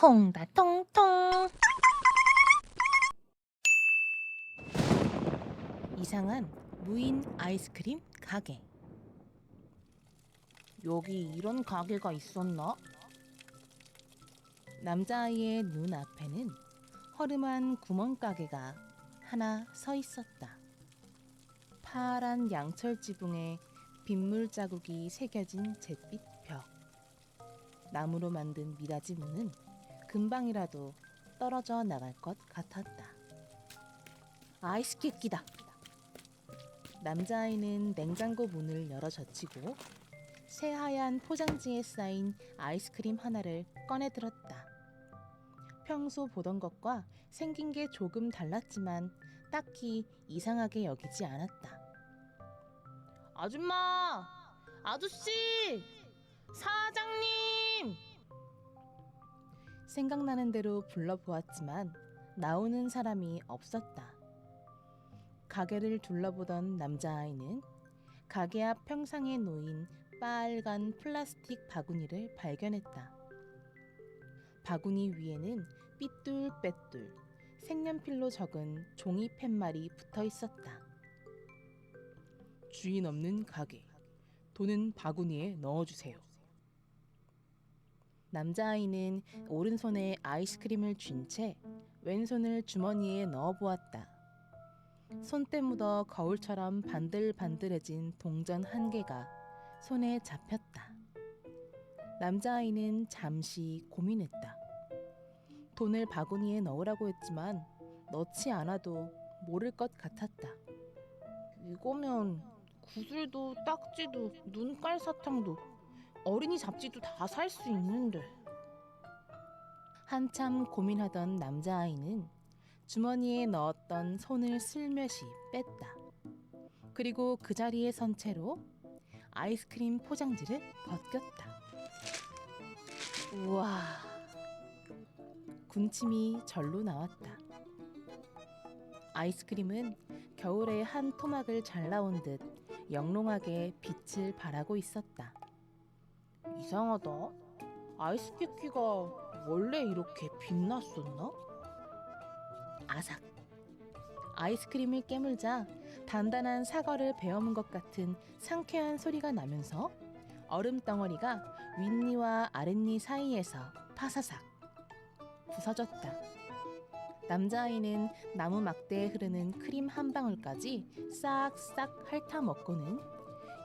홍다통통. 이상한 무인 아이스크림 가게. 여기 이런 가게가 있었나? 남자아이의 눈앞에는 허름한 구멍가게가 하나 서 있었다. 파란 양철 지붕에 빗물 자국이 새겨진 잿빛 벽. 나무로 만든 미닫이 문은 금방이라도 떨어져 나갈 것 같았다. 아이스케이크다. 남자아이는 냉장고 문을 열어 젖히고 새하얀 포장지에 쌓인 아이스크림 하나를 꺼내 들었다. 평소 보던 것과 생긴 게 조금 달랐지만 딱히 이상하게 여기지 않았다. 아줌마! 아저씨! 사장님! 생각나는 대로 불러보았지만 나오는 사람이 없었다. 가게를 둘러보던 남자아이는 가게 앞 평상에 놓인 빨간 플라스틱 바구니를 발견했다. 바구니 위에는 삐뚤빼뚤 색연필로 적은 종이 팻말이 붙어 있었다. 주인 없는 가게. 돈은 바구니에 넣어주세요. 남자아이는 오른손에 아이스크림을 쥔 채 왼손을 주머니에 넣어보았다. 손때 묻어 거울처럼 반들반들해진 동전 한 개가 손에 잡혔다. 남자아이는 잠시 고민했다. 돈을 바구니에 넣으라고 했지만 넣지 않아도 모를 것 같았다. 이거면 구슬도 딱지도 눈깔 사탕도 어린이 잡지도 다 살 수 있는데. 한참 고민하던 남자아이는 주머니에 넣었던 손을 슬며시 뺐다. 그리고 그 자리에 선 채로 아이스크림 포장지를 벗겼다. 우와, 군침이 절로 나왔다. 아이스크림은 겨울에 한 토막을 잘라온 듯 영롱하게 빛을 발하고 있었다. 이상하다. 아이스케이크가 원래 이렇게 빛났었나? 아삭. 아이스크림을 깨물자 단단한 사과를 베어문 것 같은 상쾌한 소리가 나면서 얼음 덩어리가 윗니와 아랫니 사이에서 파사삭 부서졌다. 남자아이는 나무 막대에 흐르는 크림 한 방울까지 싹싹 핥아먹고는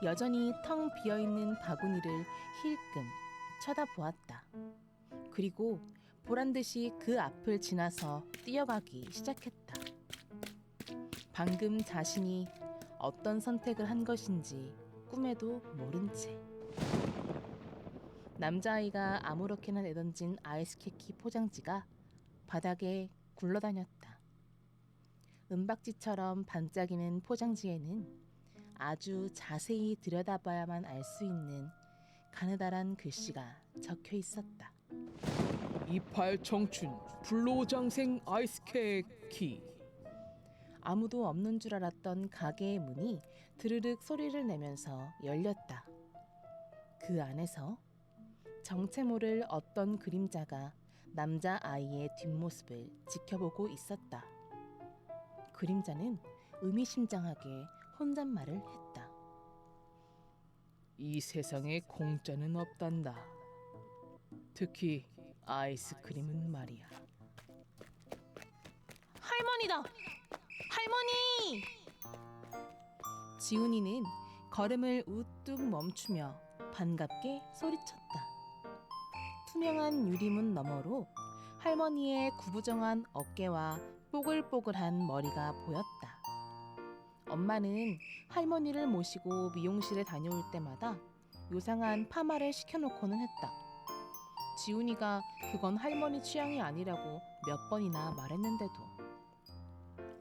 여전히 텅 비어있는 바구니를 힐끔 쳐다보았다. 그리고 보란듯이 그 앞을 지나서 뛰어가기 시작했다. 방금 자신이 어떤 선택을 한 것인지 꿈에도 모른 채. 남자아이가 아무렇게나 내던진 아이스케이크 포장지가 바닥에 굴러다녔다. 은박지처럼 반짝이는 포장지에는 아주 자세히 들여다봐야만 알 수 있는 가느다란 글씨가 적혀 있었다. 이팔 청춘 불로장생 아이스케이크. 아무도 없는 줄 알았던 가게의 문이 드르륵 소리를 내면서 열렸다. 그 안에서 정체 모를 어떤 그림자가 남자아이의 뒷모습을 지켜보고 있었다. 그림자는 의미심장하게 혼잣말을 했다. 이 세상에 공짜는 없단다. 특히 아이스크림은 말이야. 할머니다! 할머니! 지훈이는 걸음을 우뚝 멈추며 반갑게 소리쳤다. 투명한 유리문 너머로 할머니의 구부정한 어깨와 뽀글뽀글한 머리가 보였다. 엄마는 할머니를 모시고 미용실에 다녀올 때마다 요상한 파마를 시켜놓고는 했다. 지훈이가 그건 할머니 취향이 아니라고 몇 번이나 말했는데도.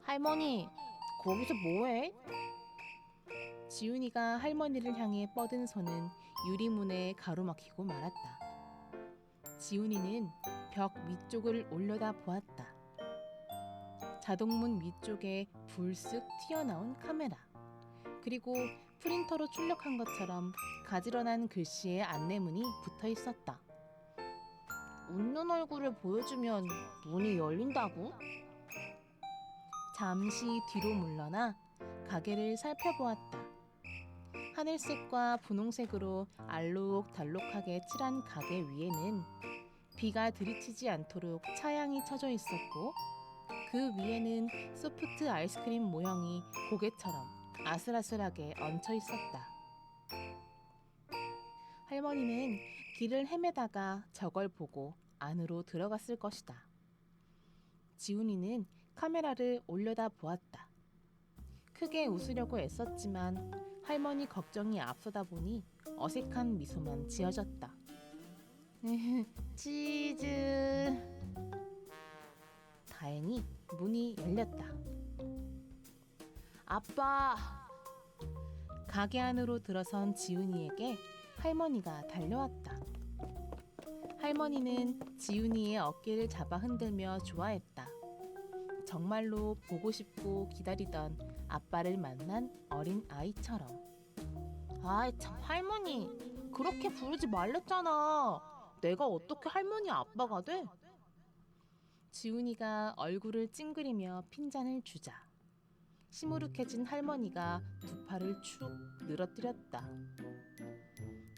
할머니, 거기서 뭐해? 지훈이가 할머니를 향해 뻗은 손은 유리문에 가로막히고 말았다. 지훈이는 벽 위쪽을 올려다 보았다. 자동문 위쪽에 불쑥 튀어나온 카메라, 그리고 프린터로 출력한 것처럼 가지런한 글씨의 안내문이 붙어 있었다. 웃는 얼굴을 보여주면 문이 열린다고? 잠시 뒤로 물러나 가게를 살펴보았다. 하늘색과 분홍색으로 알록달록하게 칠한 가게 위에는 비가 들이치지 않도록 차양이 쳐져 있었고, 그 위에는 소프트 아이스크림 모형이 고개처럼 아슬아슬하게 얹혀 있었다. 할머니는 길을 헤매다가 저걸 보고 안으로 들어갔을 것이다. 지훈이는 카메라를 올려다 보았다. 크게 웃으려고 애썼지만 할머니 걱정이 앞서다 보니 어색한 미소만 지어졌다. 치즈. 다행히 문이 열렸다. 아빠! 가게 안으로 들어선 지훈이에게 할머니가 달려왔다. 할머니는 지훈이의 어깨를 잡아 흔들며 좋아했다. 정말로 보고 싶고 기다리던 아빠를 만난 어린 아이처럼. 아이 참, 할머니 그렇게 부르지 말랬잖아. 내가 어떻게 할머니 아빠가 돼? 지훈이가 얼굴을 찡그리며 핀잔을 주자 시무룩해진 할머니가 두 팔을 축 늘어뜨렸다.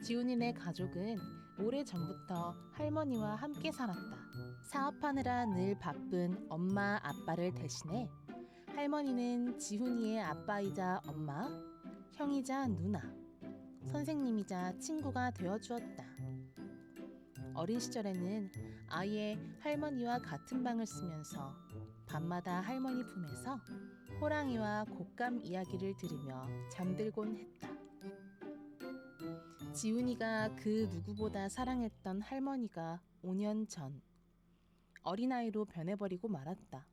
지훈이네 가족은 오래전부터 할머니와 함께 살았다. 사업하느라 늘 바쁜 엄마 아빠를 대신해 할머니는 지훈이의 아빠이자 엄마, 형이자 누나, 선생님이자 친구가 되어주었다. 어린 시절에는 아예 할머니와 같은 방을 쓰면서 밤마다 할머니 품에서 호랑이와 곶감 이야기를 들으며 잠들곤 했다. 지훈이가 그 누구보다 사랑했던 할머니가 5년 전 어린아이로 변해버리고 말았다.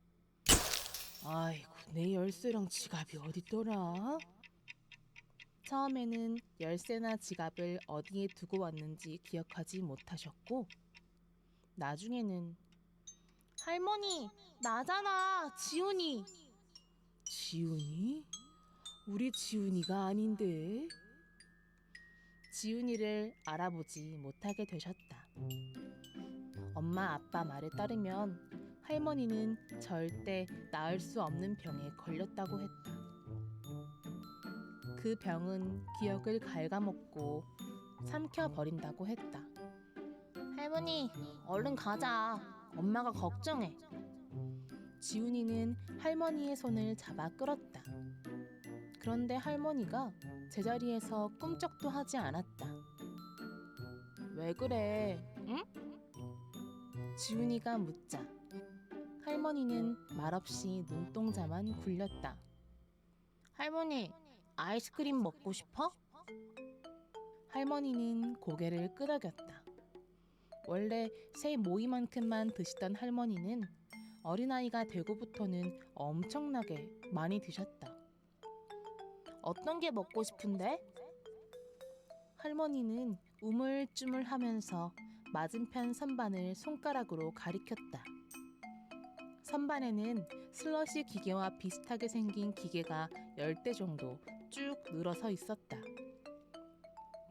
아이고, 내 열쇠랑 지갑이 어딨더라? 처음에는 열쇠나 지갑을 어디에 두고 왔는지 기억하지 못하셨고, 나중에는 할머니, 나잖아, 지훈이. 지훈이? 우리 지훈이가 아닌데. 지훈이를 알아보지 못하게 되셨다. 엄마 아빠 말에 따르면 할머니는 절대 나을 수 없는 병에 걸렸다고 했다. 그 병은 기억을 갉아먹고 삼켜버린다고 했다. 할머니, 얼른 가자. 엄마가 걱정해. 지훈이는 할머니의 손을 잡아 끌었다. 그런데 할머니가 제자리에서 꿈쩍도 하지 않았다. 왜 그래? 응? 지훈이가 묻자 할머니는 말없이 눈동자만 굴렸다. 할머니, 아이스크림 먹고 싶어? 할머니는 고개를 끄덕였다. 원래 새 모이만큼만 드시던 할머니는 어린아이가 되고부터는 엄청나게 많이 드셨다. 어떤 게 먹고 싶은데? 할머니는 우물쭈물하면서 맞은편 선반을 손가락으로 가리켰다. 선반에는 슬러시 기계와 비슷하게 생긴 기계가 10대 정도 쭉 늘어서 있었다.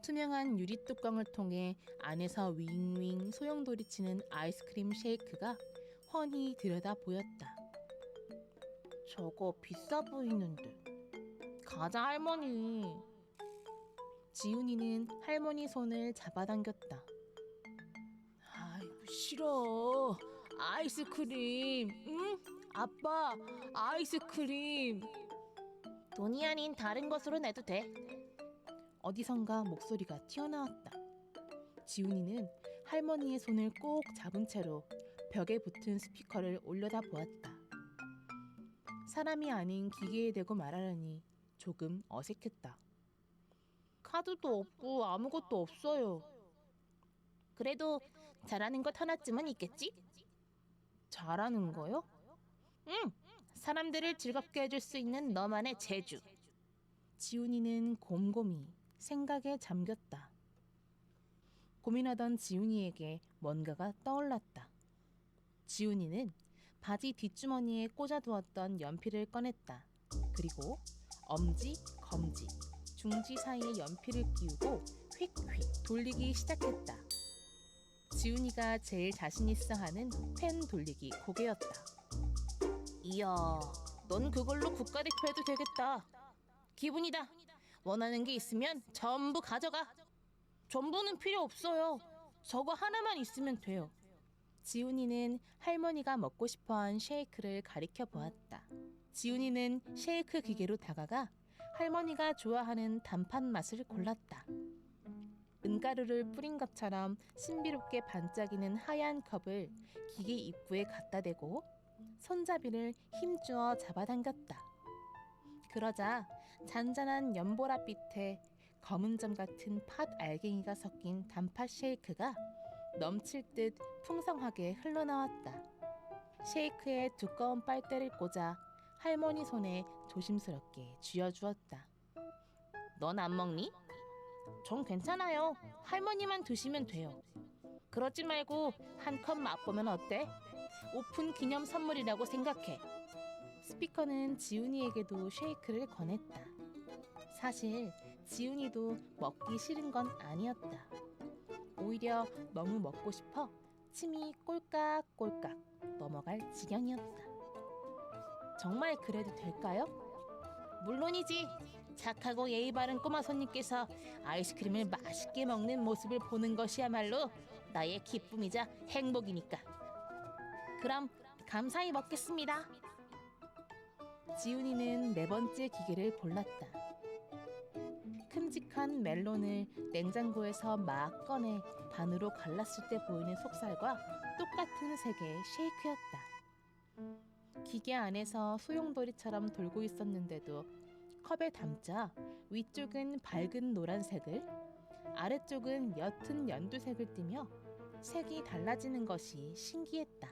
투명한 유리 뚜껑을 통해 안에서 윙윙 소용돌이치는 아이스크림 쉐이크가 훤히 들여다 보였다. 저거 비싸 보이는데. 가자, 할머니. 지훈이는 할머니 손을 잡아당겼다. 아이고, 싫어. 아이스크림. 응? 아빠, 아이스크림. 돈이 아닌 다른 것으로 내도 돼. 어디선가 목소리가 튀어나왔다. 지훈이는 할머니의 손을 꼭 잡은 채로 벽에 붙은 스피커를 올려다 보았다. 사람이 아닌 기계에 대고 말하려니 조금 어색했다. 카드도 없고 아무것도 없어요. 그래도 잘하는 것 하나쯤은 있겠지? 잘하는 거요? 응! 사람들을 즐겁게 해줄 수 있는 너만의 재주. 지훈이는 곰곰이 생각에 잠겼다. 고민하던 지훈이에게 뭔가가 떠올랐다. 지훈이는 바지 뒷주머니에 꽂아두었던 연필을 꺼냈다. 그리고 엄지, 검지, 중지 사이에 연필을 끼우고 휙휙 돌리기 시작했다. 지훈이가 제일 자신 있어 하는 펜 돌리기 고개였다. 이야, 넌 그걸로 국가대표 해도 되겠다. 기분이다. 원하는 게 있으면 전부 가져가. 전부는 필요 없어요. 저거 하나만 있으면 돼요. 지훈이는 할머니가 먹고 싶어한 쉐이크를 가리켜 보았다. 지훈이는 쉐이크 기계로 다가가 할머니가 좋아하는 단팥 맛을 골랐다. 은가루를 뿌린 것처럼 신비롭게 반짝이는 하얀 컵을 기계 입구에 갖다 대고 손잡이를 힘주어 잡아당겼다. 그러자 잔잔한 연보라빛에 검은 점 같은 팥 알갱이가 섞인 단팥 쉐이크가 넘칠 듯 풍성하게 흘러나왔다. 쉐이크에 두꺼운 빨대를 꽂아 할머니 손에 조심스럽게 쥐어주었다. 넌 안 먹니? 전 괜찮아요. 할머니만 드시면 돼요. 그러지 말고 한 컵 맛보면 어때? 오픈 기념 선물이라고 생각해. 스피커는 지훈이에게도 쉐이크를 권했다. 사실 지훈이도 먹기 싫은 건 아니었다. 오히려 너무 먹고 싶어 침이 꼴깍꼴깍 넘어갈 지경이었다. 정말 그래도 될까요? 물론이지. 착하고 예의 바른 꼬마 손님께서 아이스크림을 맛있게 먹는 모습을 보는 것이야말로 나의 기쁨이자 행복이니까. 그럼 감사히 먹겠습니다. 지훈이는 네 번째 기계를 골랐다. 큼직한 멜론을 냉장고에서 막 꺼내 반으로 갈랐을 때 보이는 속살과 똑같은 색의 쉐이크였다. 기계 안에서 소용돌이처럼 돌고 있었는데도 컵에 담자 위쪽은 밝은 노란색을, 아래쪽은 옅은 연두색을 띠며 색이 달라지는 것이 신기했다.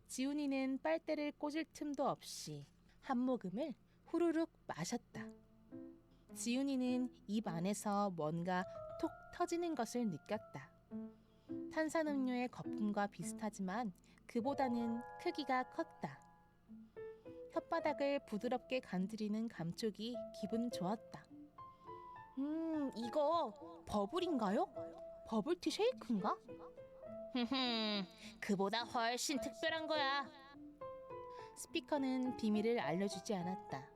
지훈이는 빨대를 꽂을 틈도 없이 한 모금을 후루룩 마셨다. 지훈이는 입 안에서 뭔가 톡 터지는 것을 느꼈다. 탄산음료의 거품과 비슷하지만 그보다는 크기가 컸다. 혓바닥을 부드럽게 간지리는 감촉이 기분 좋았다. 이거 버블인가요? 버블티 쉐이크인가? 그보다 훨씬 특별한 거야. 스피커는 비밀을 알려주지 않았다.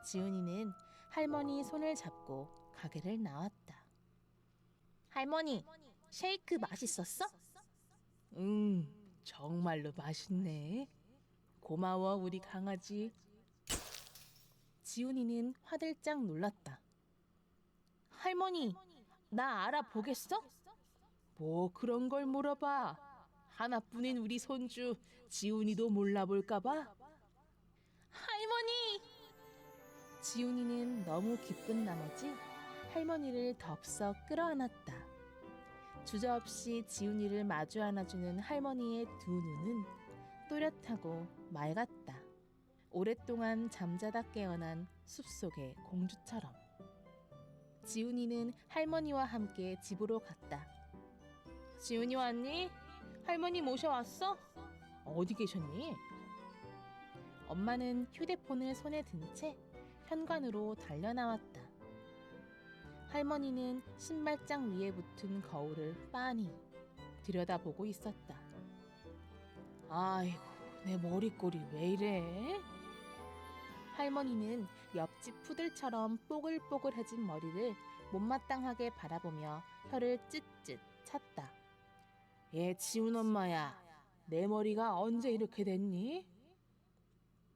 지훈이는 할머니 손을 잡고 가게를 나왔다. 할머니, 쉐이크 맛있었어? 정말로 맛있네. 고마워, 우리 강아지. 지훈이는 화들짝 놀랐다. 할머니, 나 알아보겠어? 뭐 그런 걸 물어봐. 하나뿐인 우리 손주 지훈이도 몰라볼까봐. 할머니! 지훈이는 너무 기쁜 나머지 할머니를 덥석 끌어안았다. 주저없이 지훈이를 마주 안아주는 할머니의 두 눈은 또렷하고 맑았다. 오랫동안 잠자다 깨어난 숲속의 공주처럼. 지훈이는 할머니와 함께 집으로 갔다. 지훈이 왔니? 할머니 모셔왔어? 어디 계셨니? 엄마는 휴대폰을 손에 든 채 현관으로 달려나왔다. 할머니는 신발장 위에 붙은 거울을 빤히 들여다보고 있었다. 아이고, 내 머리꼴이 왜 이래? 할머니는 옆집 푸들처럼 뽀글뽀글해진 머리를 못마땅하게 바라보며 혀를 찢찢 찼다. 얘 지훈 엄마야, 내 머리가 언제 이렇게 됐니?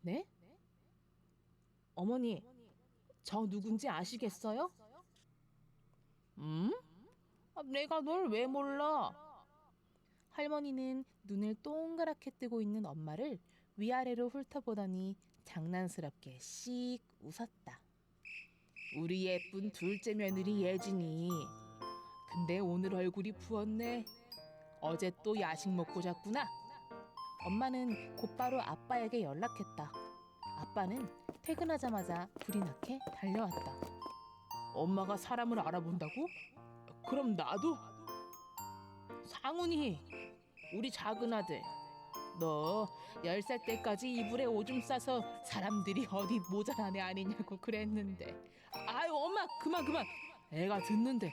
네? 어머니, 저 누군지 아시겠어요? 내가 널 왜 몰라? 할머니는 눈을 동그랗게 뜨고 있는 엄마를 위아래로 훑어보더니 장난스럽게 씩 웃었다. 우리 예쁜 둘째 며느리 예진이. 근데 오늘 얼굴이 부었네. 어제 또 야식 먹고 잤구나. 엄마는 곧바로 아빠에게 연락했다. 아빠는 퇴근하자마자 불이 나게 달려왔다. 엄마가 사람을 알아본다고? 그럼 나도? 상훈이, 우리 작은 아들. 너 10살 때까지 이불에 오줌 싸서 사람들이 어디 모자란 애 아니냐고 그랬는데. 아유, 엄마, 그만. 애가 듣는데.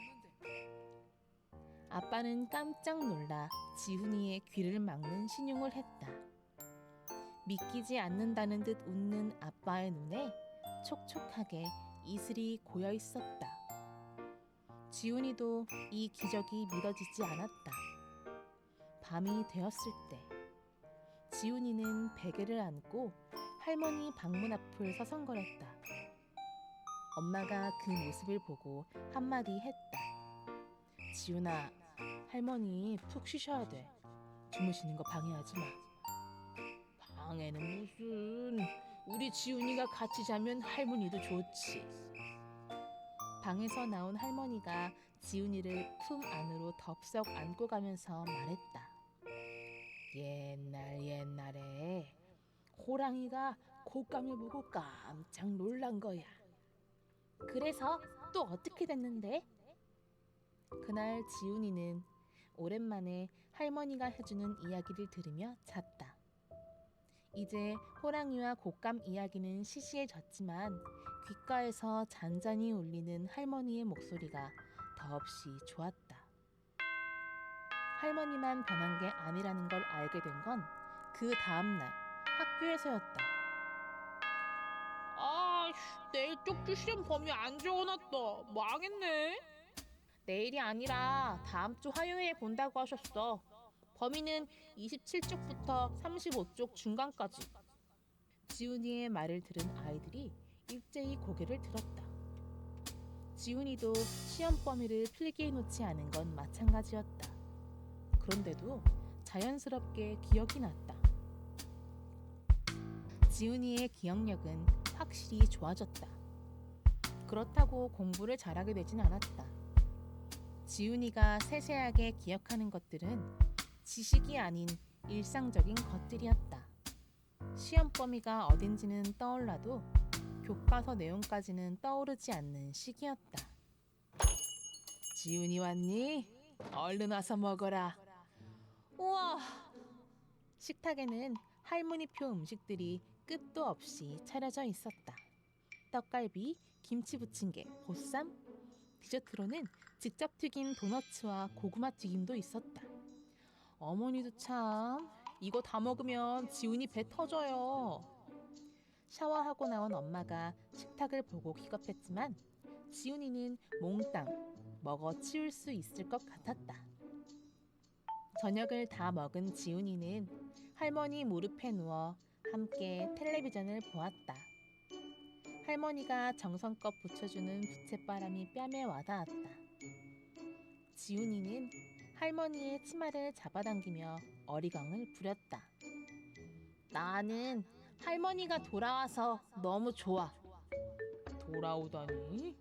아빠는 깜짝 놀라 지훈이의 귀를 막는 신용을 했다. 믿기지 않는다는 듯 웃는 아빠의 눈에 촉촉하게 이슬이 고여 있었다. 지훈이도 이 기적이 믿어지지 않았다. 밤이 되었을 때 지훈이는 베개를 안고 할머니 방문 앞을 서성거렸다. 엄마가 그 모습을 보고 한마디 했다. 지훈아, 할머니 푹 쉬셔야 돼. 주무시는 거 방해하지 마. 방해는 무슨. 우리 지훈이가 같이 자면 할머니도 좋지. 방에서 나온 할머니가 지훈이를 품 안으로 덥석 안고 가면서 말했다. 옛날에 호랑이가 곶감을 보고 깜짝 놀란 거야. 그래서 또 어떻게 됐는데? 그날 지훈이는 오랜만에 할머니가 해주는 이야기를 들으며 잤다. 이제 호랑이와 곶감 이야기는 시시해졌지만 귓가에서 잔잔히 울리는 할머니의 목소리가 더없이 좋았다. 할머니만 변한 게 아니라는 걸 알게 된 건 그 다음날 학교에서였다. 내일 쪽지 실험 범위 안 적어놨다. 망했네. 내일이 아니라 다음 주 화요일에 본다고 하셨어. 범위는 27쪽부터 35쪽 중간까지. 지훈이의 말을 들은 아이들이 일제히 고개를 들었다. 지훈이도 시험 범위를 필기해 놓지 않은 건 마찬가지였다. 그런데도 자연스럽게 기억이 났다. 지훈이의 기억력은 확실히 좋아졌다. 그렇다고 공부를 잘하게 되진 않았다. 지훈이가 세세하게 기억하는 것들은 지식이 아닌 일상적인 것들이었다. 시험 범위가 어딘지는 떠올라도 교과서 내용까지는 떠오르지 않는 시기였다. 지훈이 왔니? 얼른 와서 먹어라. 우와! 식탁에는 할머니표 음식들이 끝도 없이 차려져 있었다. 떡갈비, 김치 부침개, 보쌈, 디저트로는 직접 튀긴 도너츠와 고구마 튀김도 있었다. 어머니도 참, 이거 다 먹으면 지훈이 배 터져요. 샤워하고 나온 엄마가 식탁을 보고 기겁했지만 지훈이는 몽땅 먹어 치울 수 있을 것 같았다. 저녁을 다 먹은 지훈이는 할머니 무릎에 누워 함께 텔레비전을 보았다. 할머니가 정성껏 붙여주는 부채바람이 뺨에 와닿았다. 지훈이는 할머니의 치마를 잡아당기며 어리광을 부렸다. 나는 할머니가 돌아와서 너무 좋아. 돌아오다니?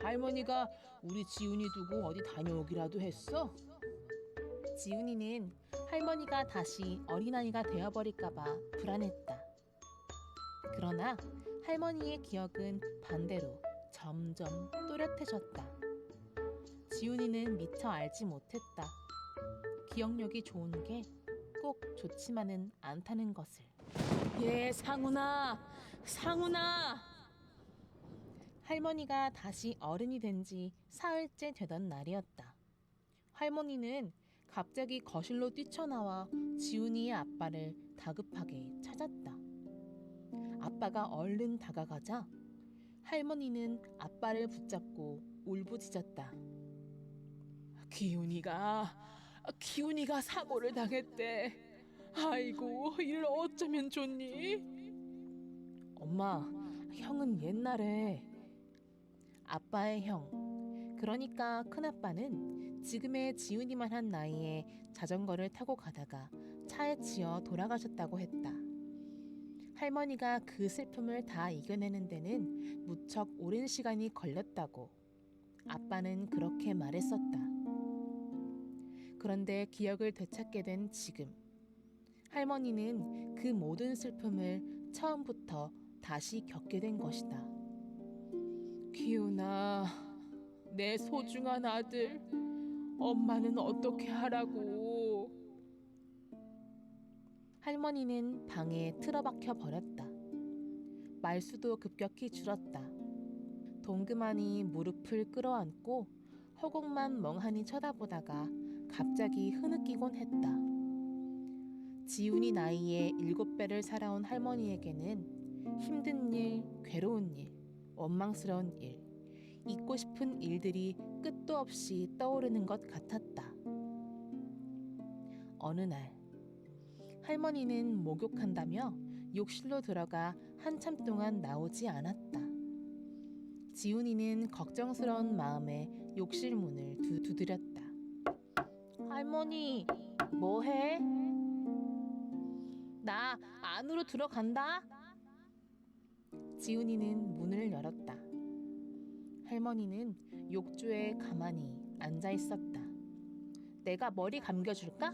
할머니가 우리 지훈이 두고 어디 다녀오기라도 했어? 지훈이는 할머니가 다시 어린아이가 되어버릴까봐 불안했다. 그러나 할머니의 기억은 반대로 점점 또렷해졌다. 지훈이는 미처 알지 못했다. 기억력이 좋은 게 꼭 좋지만은 않다는 것을. 상훈아! 할머니가 다시 어른이 된 지 사흘째 되던 날이었다. 할머니는 갑자기 거실로 뛰쳐나와 지훈이의 아빠를 다급하게 찾았다. 아빠가 얼른 다가가자 할머니는 아빠를 붙잡고 울부짖었다. 기훈이가 사고를 당했대. 아이고, 이를 어쩌면 좋니? 엄마, 형은 옛날에. 아빠의 형, 그러니까 큰아빠는 지금의 지훈이만한 나이에 자전거를 타고 가다가 차에 치여 돌아가셨다고 했다. 할머니가 그 슬픔을 다 이겨내는 데는 무척 오랜 시간이 걸렸다고 아빠는 그렇게 말했었다. 그런데 기억을 되찾게 된 지금, 할머니는 그 모든 슬픔을 처음부터 다시 겪게 된 것이다. 기훈아, 내 소중한 아들, 엄마는 어떻게 하라고? 할머니는 방에 틀어박혀 버렸다. 말수도 급격히 줄었다. 동그마니 무릎을 끌어안고 허공만 멍하니 쳐다보다가 갑자기 흐느끼곤 했다. 지훈이 나이에 7배를 살아온 할머니에게는 힘든 일, 괴로운 일, 원망스러운 일, 잊고 싶은 일들이 끝도 없이 떠오르는 것 같았다. 어느 날 할머니는 목욕한다며 욕실로 들어가 한참 동안 나오지 않았다. 지훈이는 걱정스러운 마음에 욕실 문을 두드렸다. 할머니, 뭐해? 나 안으로 들어간다. 지훈이는 문을 열었다. 할머니는 욕조에 가만히 앉아 있었다. 내가 머리 감겨줄까?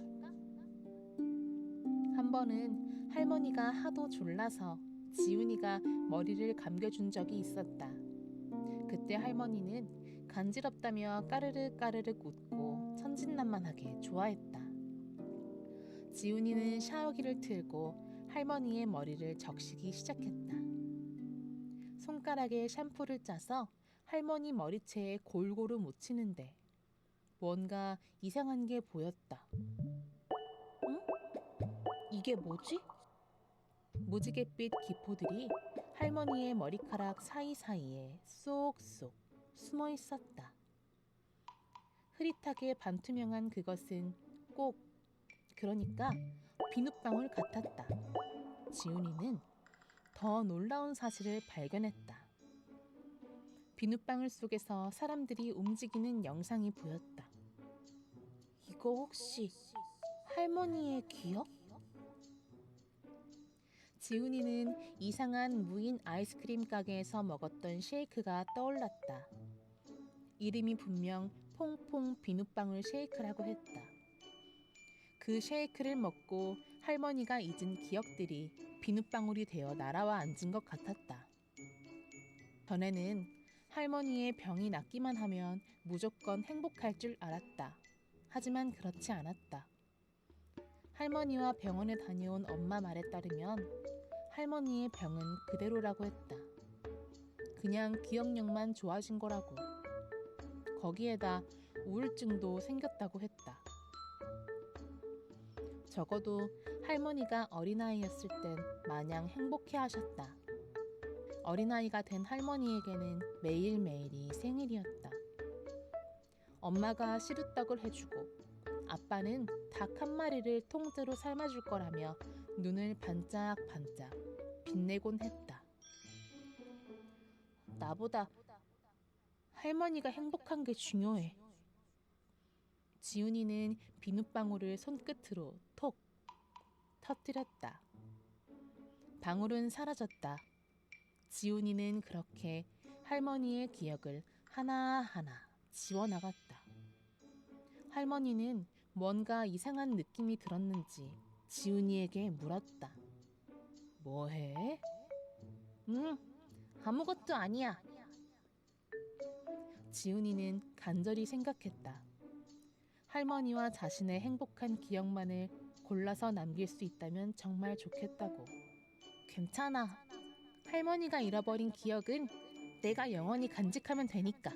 한 번은 할머니가 하도 졸라서 지훈이가 머리를 감겨준 적이 있었다. 그때 할머니는 간지럽다며 까르륵 까르륵 웃고 천진난만하게 좋아했다. 지훈이는 샤워기를 틀고 할머니의 머리를 적시기 시작했다. 손가락에 샴푸를 짜서 할머니 머리채에 골고루 묻히는데 뭔가 이상한 게 보였다. 응? 이게 뭐지? 무지갯빛 기포들이 할머니의 머리카락 사이사이에 쏙쏙 숨어 있었다. 흐릿하게 반투명한 그것은 꼭 그러니까 비눗방울 같았다. 지훈이는 더 놀라운 사실을 발견했다. 비눗방울 속에서 사람들이 움직이는 영상이 보였다. 이거 혹시 할머니의 기억? 지훈이는 이상한 무인 아이스크림 가게에서 먹었던 쉐이크가 떠올랐다. 이름이 분명 퐁퐁 비눗방울 쉐이크라고 했다. 그 쉐이크를 먹고 할머니가 잊은 기억들이 비눗방울이 되어 날아와 앉은 것 같았다. 전에는 할머니의 병이 낫기만 하면 무조건 행복할 줄 알았다. 하지만 그렇지 않았다. 할머니와 병원에 다녀온 엄마 말에 따르면 할머니의 병은 그대로라고 했다. 그냥 기억력만 좋아진 거라고. 거기에다 우울증도 생겼다고 했다. 적어도 할머니가 어린아이였을 땐 마냥 행복해 하셨다. 어린아이가 된 할머니에게는 매일매일이 생일이었다. 엄마가 시루떡을 해주고 아빠는 닭 한 마리를 통째로 삶아줄 거라며 눈을 반짝반짝 빛내곤 했다. 나보다 할머니가 행복한 게 중요해. 지훈이는 비눗방울을 손끝으로 톡 터뜨렸다. 방울은 사라졌다. 지훈이는 그렇게 할머니의 기억을 하나하나 지워나갔다. 할머니는 뭔가 이상한 느낌이 들었는지 지훈이에게 물었다. 뭐해? 아무것도 아니야. 지훈이는 간절히 생각했다. 할머니와 자신의 행복한 기억만을 골라서 남길 수 있다면 정말 좋겠다고. 괜찮아. 할머니가 잃어버린 기억은 내가 영원히 간직하면 되니까.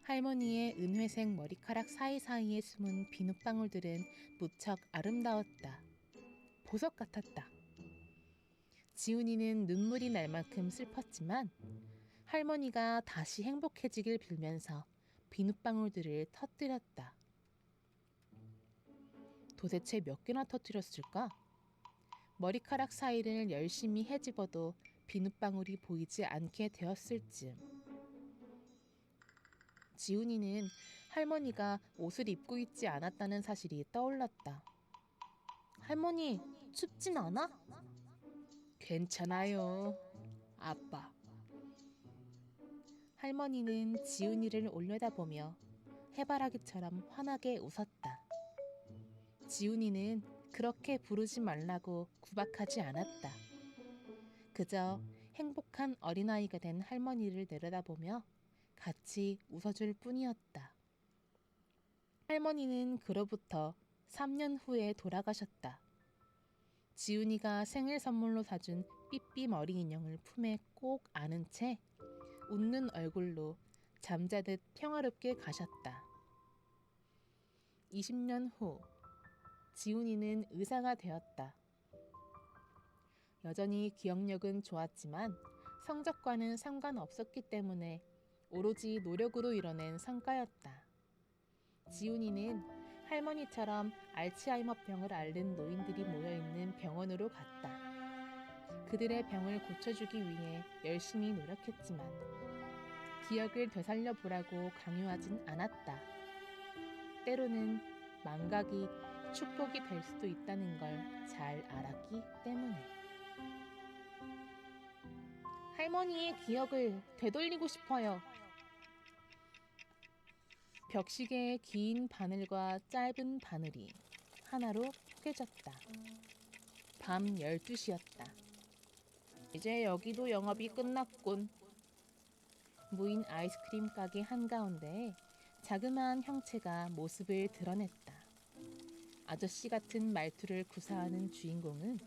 할머니의 은회색 머리카락 사이사이에 숨은 비눗방울들은 무척 아름다웠다. 보석 같았다. 지훈이는 눈물이 날 만큼 슬펐지만 할머니가 다시 행복해지길 빌면서 비눗방울들을 터뜨렸다. 도대체 몇 개나 터뜨렸을까? 머리카락 사이를 열심히 헤집어도 비눗방울이 보이지 않게 되었을 즈음. 지훈이는 할머니가 옷을 입고 있지 않았다는 사실이 떠올랐다. 할머니, 춥진 않아? 괜찮아요, 아빠. 할머니는 지훈이를 올려다보며 해바라기처럼 환하게 웃었다. 지훈이는 그렇게 부르지 말라고 구박하지 않았다. 그저 행복한 어린아이가 된 할머니를 내려다보며 같이 웃어줄 뿐이었다. 할머니는 그로부터 3년 후에 돌아가셨다. 지훈이가 생일 선물로 사준 삐삐 머리 인형을 품에 꼭 안은 채 웃는 얼굴로 잠자듯 평화롭게 가셨다. 20년 후 지훈이는 의사가 되었다. 여전히 기억력은 좋았지만 성적과는 상관없었기 때문에 오로지 노력으로 이뤄낸 성과였다. 지훈이는 할머니처럼 알츠하이머병을 앓는 노인들이 모여있는 병원으로 갔다. 그들의 병을 고쳐주기 위해 열심히 노력했지만 기억을 되살려 보라고 강요하진 않았다. 때로는 망각이 축복이 될 수도 있다는 걸 잘 알았기 때문에. 할머니의 기억을 되돌리고 싶어요. 벽시계의 긴 바늘과 짧은 바늘이 하나로 쪼개졌다. 밤 12시였다. 이제 여기도 영업이 끝났군. 무인 아이스크림 가게 한가운데에 자그마한 형체가 모습을 드러냈다. 아저씨 같은 말투를 구사하는 주인공은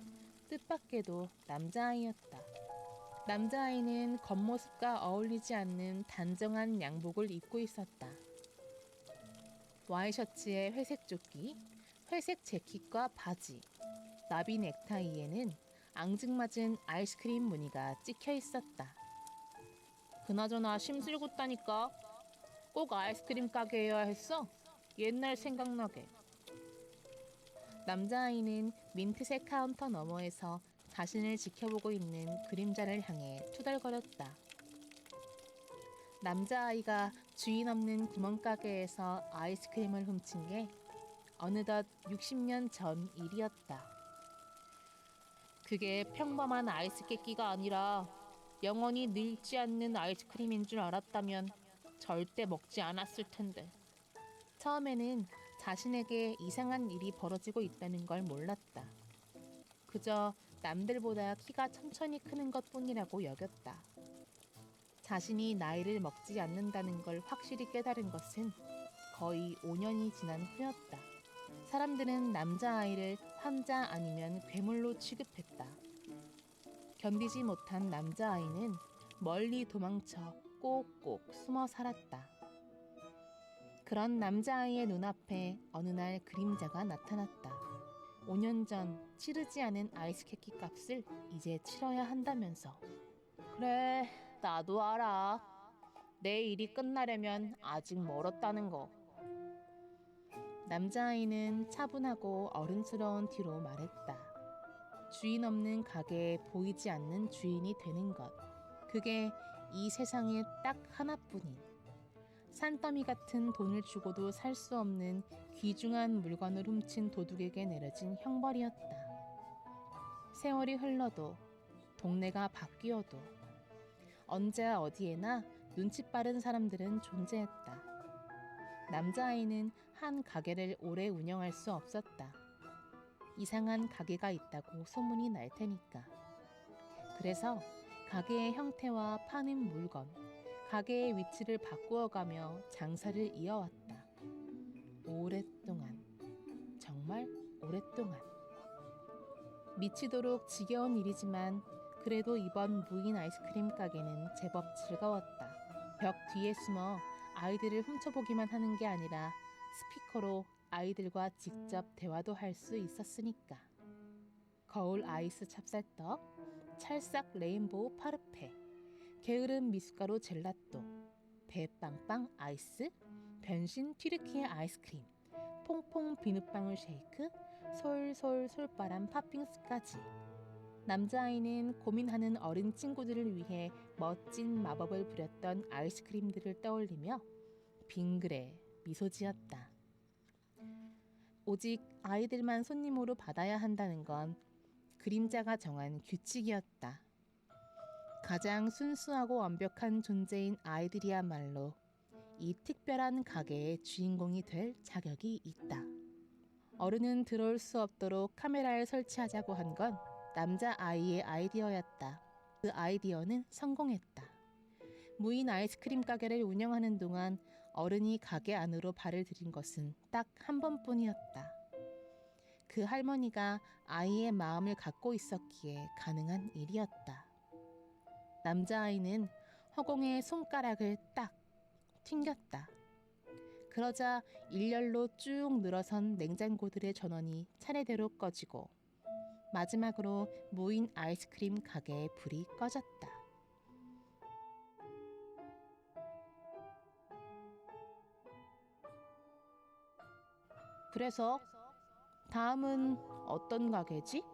뜻밖에도 남자아이였다. 남자아이는 겉모습과 어울리지 않는 단정한 양복을 입고 있었다. 와이셔츠에 회색 조끼, 회색 재킷과 바지, 나비 넥타이에는 앙증맞은 아이스크림 무늬가 찍혀 있었다. 그나저나 심술궂다니까. 꼭 아이스크림 가게여야 했어? 옛날 생각나게. 남자아이는 민트색 카운터 너머에서 자신을 지켜보고 있는 그림자를 향해 투덜거렸다. 남자아이가 주인 없는 구멍가게에서 아이스크림을 훔친 게 어느덧 60년 전 일이었다. 그게 평범한 아이스 깨끼가 아니라 영원히 늙지 않는 아이스크림인 줄 알았다면 절대 먹지 않았을 텐데. 처음에는 자신에게 이상한 일이 벌어지고 있다는 걸 몰랐다. 그저 남들보다 키가 천천히 크는 것뿐이라고 여겼다. 자신이 나이를 먹지 않는다는 걸 확실히 깨달은 것은 거의 5년이 지난 후였다. 사람들은 남자아이를 환자 아니면 괴물로 취급했다. 견디지 못한 남자아이는 멀리 도망쳐 꼭꼭 숨어 살았다. 그런 남자아이의 눈앞에 어느 날 그림자가 나타났다. 5년 전 치르지 않은 아이스케키 값을 이제 치러야 한다면서. 그래, 나도 알아. 내 일이 끝나려면 아직 멀었다는 거. 남자아이는 차분하고 어른스러운 뒤로 말했다. 주인 없는 가게에 보이지 않는 주인이 되는 것. 그게 이 세상에 딱 하나뿐인, 산더미 같은 돈을 주고도 살 수 없는 귀중한 물건을 훔친 도둑에게 내려진 형벌이었다. 세월이 흘러도 동네가 바뀌어도 언제나 어디에나 눈치 빠른 사람들은 존재했다. 남자아이는 한 가게를 오래 운영할 수 없었다. 이상한 가게가 있다고 소문이 날 테니까. 그래서 가게의 형태와 파는 물건, 가게의 위치를 바꾸어가며 장사를 이어왔다. 오랫동안, 정말 오랫동안. 미치도록 지겨운 일이지만 그래도 이번 무인 아이스크림 가게는 제법 즐거웠다. 벽 뒤에 숨어 아이들을 훔쳐보기만 하는 게 아니라 스피커로 아이들과 직접 대화도 할 수 있었으니까. 거울 아이스 찹쌀떡, 찰싹 레인보우 파르페, 게으름 미숫가루 젤라또, 배빵빵 아이스, 변신 튀르키예 아이스크림, 퐁퐁 비눗방울 쉐이크, 솔솔 솔바람 팥빙수까지. 남자아이는 고민하는 어린 친구들을 위해 멋진 마법을 부렸던 아이스크림들을 떠올리며 빙그레 미소 지었다. 오직 아이들만 손님으로 받아야 한다는 건 그림자가 정한 규칙이었다. 가장 순수하고 완벽한 존재인 아이들이야말로 이 특별한 가게의 주인공이 될 자격이 있다. 어른은 들어올 수 없도록 카메라를 설치하자고 한 건 남자아이의 아이디어였다. 그 아이디어는 성공했다. 무인 아이스크림 가게를 운영하는 동안 어른이 가게 안으로 발을 들인 것은 딱 한 번뿐이었다. 그 할머니가 아이의 마음을 갖고 있었기에 가능한 일이었다. 남자아이는 허공에 손가락을 딱 튕겼다. 그러자 일렬로 쭉 늘어선 냉장고들의 전원이 차례대로 꺼지고 마지막으로 무인 아이스크림 가게의 불이 꺼졌다. 그래서 다음은 어떤 가게지?